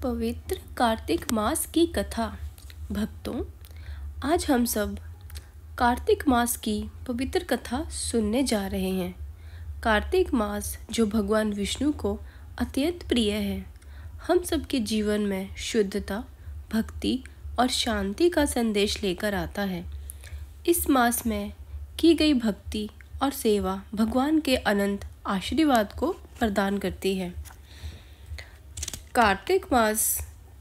पवित्र कार्तिक मास की कथा। भक्तों, आज हम सब कार्तिक मास की पवित्र कथा सुनने जा रहे हैं। कार्तिक मास जो भगवान विष्णु को अत्यंत प्रिय है, हम सबके जीवन में शुद्धता, भक्ति और शांति का संदेश लेकर आता है। इस मास में की गई भक्ति और सेवा भगवान के अनंत आशीर्वाद को प्रदान करती है। कार्तिक मास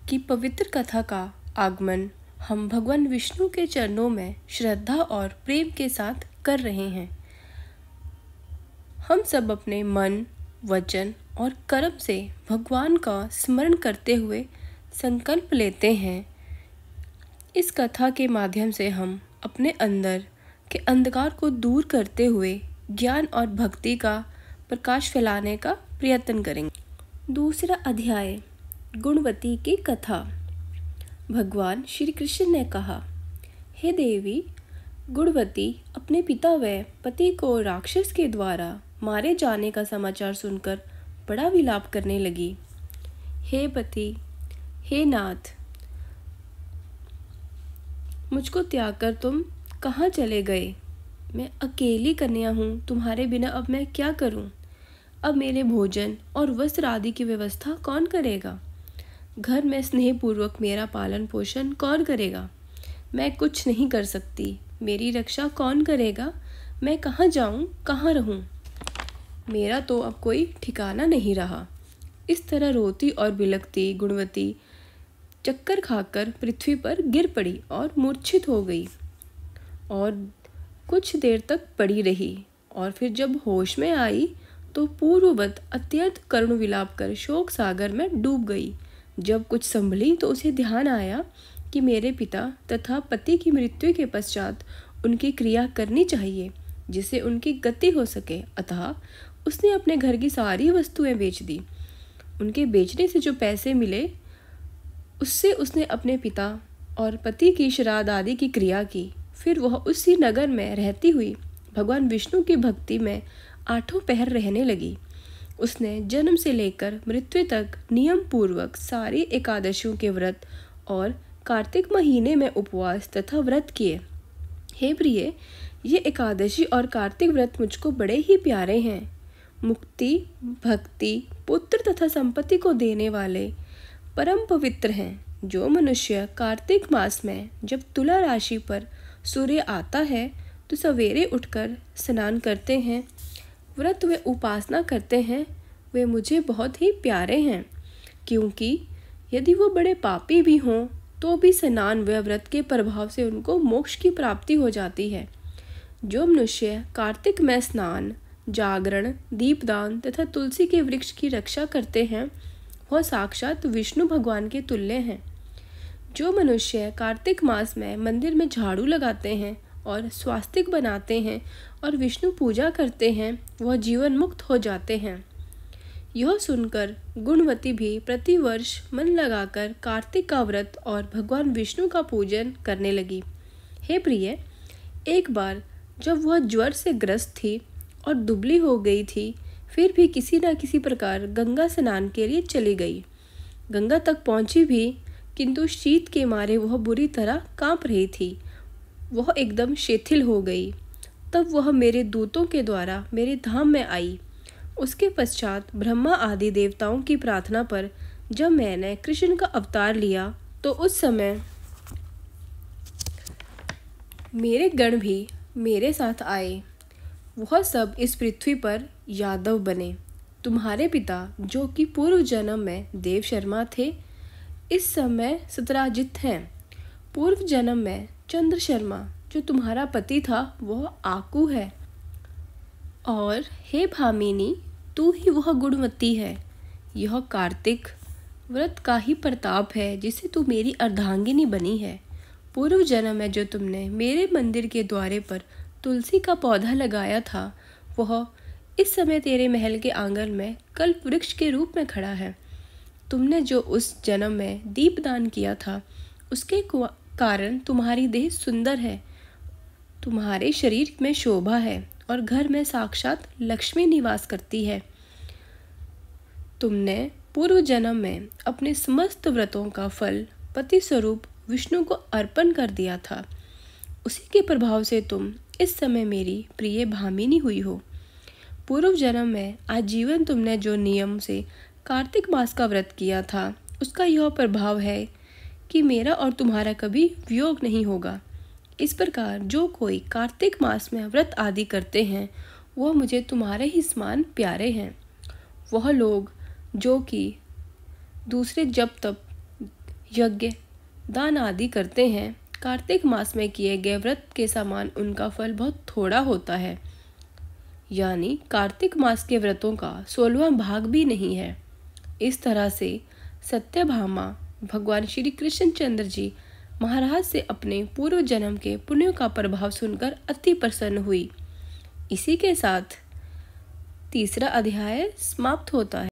की पवित्र कथा का आगमन हम भगवान विष्णु के चरणों में श्रद्धा और प्रेम के साथ कर रहे हैं। हम सब अपने मन, वचन और कर्म से भगवान का स्मरण करते हुए संकल्प लेते हैं। इस कथा के माध्यम से हम अपने अंदर के अंधकार को दूर करते हुए ज्ञान और भक्ति का प्रकाश फैलाने का प्रयत्न करेंगे। दूसरा अध्याय, गुणवती की कथा। भगवान श्री कृष्ण ने कहा, हे देवी, गुणवती अपने पिता व पति को राक्षस के द्वारा मारे जाने का समाचार सुनकर बड़ा विलाप करने लगी। हे पति, हे नाथ, मुझको त्याग कर तुम कहाँ चले गए? मैं अकेली कन्या हूँ, तुम्हारे बिना अब मैं क्या करूँ? अब मेरे भोजन और वस्त्र आदि की व्यवस्था कौन करेगा? घर में स्नेहपूर्वक मेरा पालन पोषण कौन करेगा? मैं कुछ नहीं कर सकती, मेरी रक्षा कौन करेगा? मैं कहाँ जाऊँ, कहाँ रहूँ? मेरा तो अब कोई ठिकाना नहीं रहा। इस तरह रोती और बिलखती गुणवती चक्कर खाकर पृथ्वी पर गिर पड़ी और मूर्छित हो गई और कुछ देर तक पड़ी रही। और फिर जब होश में आई तो पूर्ववत अत्यंत करुण विलाप कर शोक सागर में डूब गई। जब कुछ संभली तो उसे ध्यान आया कि मेरे पिता तथा पति की मृत्यु के पश्चात उनकी क्रिया करनी चाहिए जिससे उनकी गति हो सके। अतः उसने अपने घर की सारी वस्तुएं बेच दी। उनके बेचने से जो पैसे मिले उससे उसने अपने पिता और पति की श्राद्ध आदि की क्रिया की। फिर वह उसी नगर में रहती हुई भगवान विष्णु की भक्ति में आठों पहर रहने लगी। उसने जन्म से लेकर मृत्यु तक नियम पूर्वक सारी एकादशियों के व्रत और कार्तिक महीने में उपवास तथा व्रत किए। हे प्रिय, ये एकादशी और कार्तिक व्रत मुझको बड़े ही प्यारे हैं। मुक्ति, भक्ति, पुत्र तथा संपत्ति को देने वाले परम पवित्र हैं। जो मनुष्य कार्तिक मास में जब तुला राशि पर सूर्य आता है तो सवेरे उठकर स्नान करते हैं, व्रत व उपासना करते हैं, वे मुझे बहुत ही प्यारे हैं। क्योंकि यदि वो बड़े पापी भी हों तो भी स्नान व व्रत के प्रभाव से उनको मोक्ष की प्राप्ति हो जाती है। जो मनुष्य कार्तिक में स्नान, जागरण, दीपदान तथा तुलसी के वृक्ष की रक्षा करते हैं, वह साक्षात विष्णु भगवान के तुल्य हैं। जो मनुष्य कार्तिक मास में मंदिर में झाड़ू लगाते हैं और स्वास्तिक बनाते हैं और विष्णु पूजा करते हैं, वह जीवन मुक्त हो जाते हैं। यह सुनकर गुणवती भी प्रतिवर्ष मन लगाकर कार्तिक का व्रत और भगवान विष्णु का पूजन करने लगी। हे प्रिय, एक बार जब वह ज्वर से ग्रस्त थी और दुबली हो गई थी, फिर भी किसी न किसी प्रकार गंगा स्नान के लिए चली गई। गंगा तक पहुंची भी, किंतु शीत के मारे वह बुरी तरह कांप रही थी। वह एकदम शिथिल हो गई। तब वह मेरे दूतों के द्वारा मेरे धाम में आई। उसके पश्चात ब्रह्मा आदि देवताओं की प्रार्थना पर जब मैंने कृष्ण का अवतार लिया तो उस समय मेरे गण भी मेरे साथ आए। वह सब इस पृथ्वी पर यादव बने। तुम्हारे पिता, जो कि पूर्व जन्म में देव शर्मा थे, इस समय सत्राजित हैं। पूर्व जन्म में चंद्र शर्मा, जो तुम्हारा पति था, वह आकू है। और हे भामिनी, तू ही वह गुणवती है। यह कार्तिक व्रत का ही प्रताप है जिसे तू मेरी अर्धांगिनी बनी है। पूर्व जन्म में जो तुमने मेरे मंदिर के द्वारे पर तुलसी का पौधा लगाया था, वह इस समय तेरे महल के आंगन में कल्प वृक्ष के रूप में खड़ा है। तुमने जो उस जन्म में दीपदान किया था, उसके कारण तुम्हारी देह सुंदर है, तुम्हारे शरीर में शोभा है और घर में साक्षात लक्ष्मी निवास करती है। तुमने पूर्व जन्म में अपने समस्त व्रतों का फल पति स्वरूप विष्णु को अर्पण कर दिया था। उसी के प्रभाव से तुम इस समय मेरी प्रिय भामिनी हुई हो। पूर्व जन्म में आजीवन तुमने जो नियम से कार्तिक मास का व्रत किया था, उसका यह प्रभाव है कि मेरा और तुम्हारा कभी वियोग नहीं होगा। इस प्रकार जो कोई कार्तिक मास में व्रत आदि करते हैं, वह मुझे तुम्हारे ही समान प्यारे हैं। वह लोग जो कि दूसरे जप तप यज्ञ दान आदि करते हैं, कार्तिक मास में किए गए व्रत के समान उनका फल बहुत थोड़ा होता है, यानी कार्तिक मास के व्रतों का 16वां भाग भी नहीं है। इस तरह से सत्यभामा भगवान श्री कृष्णचंद्र जी महाराज से अपने पूर्व जन्म के पुण्यों का प्रभाव सुनकर अति प्रसन्न हुई। इसी के साथ तीसरा अध्याय समाप्त होता है।